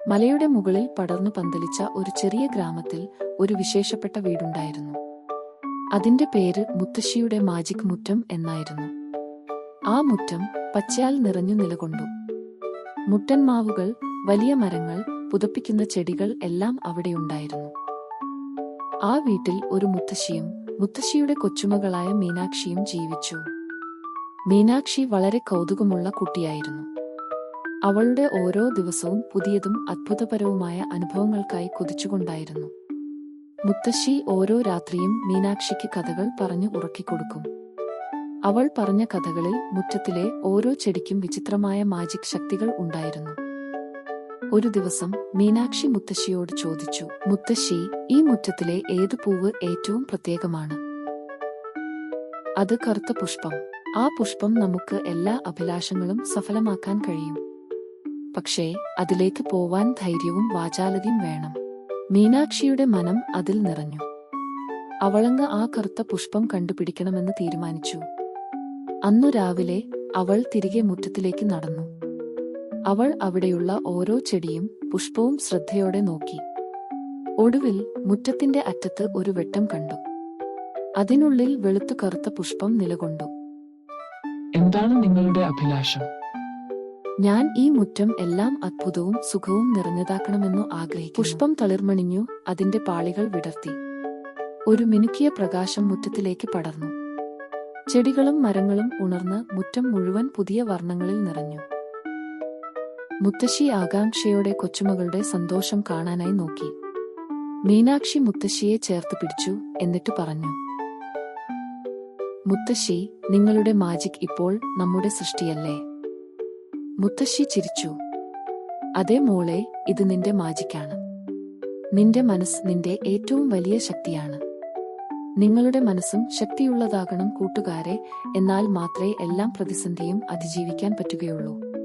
മലയുടെ മുകളിൽ പടർന്നു പന്തലിച്ച ഒരു ചെറിയ ഗ്രാമത്തിൽ ഒരു വിശേഷപ്പെട്ട വീടുണ്ടായിരുന്നു. അതിന്റെ പേര് മുത്തശ്ശിയുടെ മാജിക് മുറ്റം എന്നായിരുന്നു. ആ മുറ്റം പച്ചയാൽ നിറഞ്ഞു നിലകൊണ്ടു. മുട്ടൻമാവുകൾ, വലിയ മരങ്ങൾ, പുതപ്പിക്കുന്ന ചെടികൾ എല്ലാം അവിടെയുണ്ടായിരുന്നു. ആ വീട്ടിൽ ഒരു മുത്തശ്ശിയും മുത്തശ്ശിയുടെ കൊച്ചുമകളായ മീനാക്ഷിയും ജീവിച്ചു. മീനാക്ഷി വളരെ കൗതുകമുള്ള കുട്ടിയായിരുന്നു. അവളുടെ ഓരോ ദിവസവും പുതിയതും അത്ഭുതപരവുമായ അനുഭവങ്ങൾക്കായി കൊതിച്ചുകൊണ്ടായിരുന്നു. മുത്തശ്ശി ഓരോ രാത്രിയും മീനാക്ഷിക്ക് കഥകൾ പറഞ്ഞു ഉറക്കിക്കൊടുക്കും. അവൾ പറഞ്ഞ കഥകളിൽ മുറ്റത്തിലെ ഓരോ ചെടിക്കും വിചിത്രമായ മാജിക് ശക്തികൾ ഉണ്ടായിരുന്നു. ഒരു ദിവസം മീനാക്ഷി മുത്തശ്ശിയോട് ചോദിച്ചു, "മുത്തശ്ശി, ഈ മുറ്റത്തിലെ ഏതു പൂവ് ഏറ്റവും പ്രത്യേകമാണ്?" "അത് കറുത്ത പുഷ്പം. ആ പുഷ്പം നമുക്ക് എല്ലാ അഭിലാഷങ്ങളും സഫലമാക്കാൻ കഴിയും. പക്ഷേ അതിലേക്ക് പോവാൻ ധൈര്യവും വാചാലതയും വേണം." മീനാക്ഷിയുടെ മനം അതിൽ നിറഞ്ഞു. അവളങ്ങ് ആ കറുത്ത പുഷ്പം കണ്ടുപിടിക്കണമെന്ന് തീരുമാനിച്ചു. അന്നു രാവിലെ അവൾ തിരികെ മുറ്റത്തിലേക്ക് നടന്നു. അവൾ അവിടെയുള്ള ഓരോ ചെടിയും പുഷ്പവും ശ്രദ്ധയോടെ നോക്കി. ഒടുവിൽ മുറ്റത്തിന്റെ അറ്റത്ത് ഒരു വെട്ടം കണ്ടു. അതിനുള്ളിൽ വെളുത്തു കറുത്ത പുഷ്പം നിലകൊണ്ടു. "എന്താണ് നിങ്ങളുടെ അഭിലാഷം?" "ഞാൻ ഈ മുറ്റം എല്ലാം അത്ഭുതവും സുഖവും നിറഞ്ഞതാക്കണമെന്നു ആഗ്രഹിക്കുന്നു." പുഷ്പം തളിർമണിഞ്ഞു, അതിന്റെ പാളികൾ വിടർത്തി. ഒരു മിനുക്കിയ പ്രകാശം മുറ്റത്തിലേക്ക് പടർന്നു. ചെടികളും മരങ്ങളും ഉണർന്ന് മുറ്റം മുഴുവൻ പുതിയ വർണ്ണങ്ങളിൽ നിറഞ്ഞു. മുത്തശ്ശി ആകാംക്ഷയോടെ കൊച്ചുമകളുടെ സന്തോഷം കാണാനായി നോക്കി. മീനാക്ഷി മുത്തശ്ശിയെ ചേർത്ത് പിടിച്ചു, എന്നിട്ട് പറഞ്ഞു, "മുത്തശ്ശി, നിങ്ങളുടെ മാജിക് ഇപ്പോൾ നമ്മുടെ സൃഷ്ടിയല്ലേ?" മുത്തശ്ശി ചിരിച്ചു. "അതെ മോളെ, ഇത് നിന്റെ മാജിക്കാണ്. നിന്റെ മനസ്സ് നിന്റെ ഏറ്റവും വലിയ ശക്തിയാണ്. നിങ്ങളുടെ മനസ്സും ശക്തിയുള്ളതാകണം കൂട്ടുകാരെ, എന്നാൽ മാത്രമേ എല്ലാ പ്രതിസന്ധിയും അതിജീവിക്കാൻ പറ്റുകയുള്ളൂ."